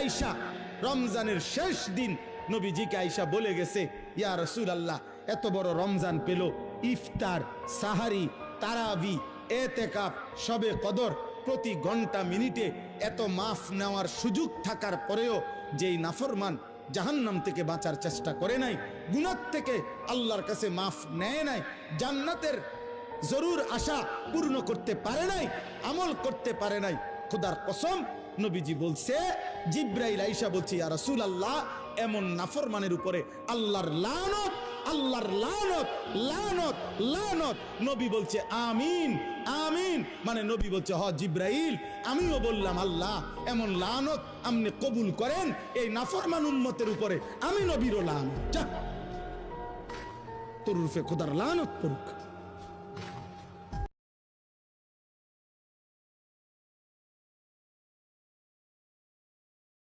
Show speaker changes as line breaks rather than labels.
আয়েশা রমজানের শেষ দিন নবীজিকে আয়েশা বলে গেছে, ইয়া রাসূলুল্লাহ, এত বড় রমজান পেল, ইফতার, সাহারি, তারাবি, এতেকাফ, শবে কদর, প্রতি ঘন্টা মিনিটে এত মাফ নেওয়ার সুযোগ থাকার পরেও যেই নাফরমান জাহান্নাম থেকে বাঁচার চেষ্টা করে নাই, গুনাহ থেকে আল্লাহর কাছে মাফ নেয় নাই, জান্নাতের জরুর আশা পূর্ণ করতে পারে নাই, আমল করতে পারে নাই, খোদার কসম নবীজি বলছে, জিব্রাইল আয়েশা বলছে, ইয়া রাসূলুল্লাহ, এমন নাফরমানের উপরে আল্লাহর লানত, আল্লাহর লানত, লানত, লানত। নবী বলছে আমিন, আমিন। মানে নবী বলছে, হ জিব্রাইল, আমিও বললাম আল্লাহ এমন লানত আপনি কবুল করেন এই নাফরমান উম্মতের উপরে, আমি নবীরও লানত, যা তোর রূপে খোদার লানত পড়ুক।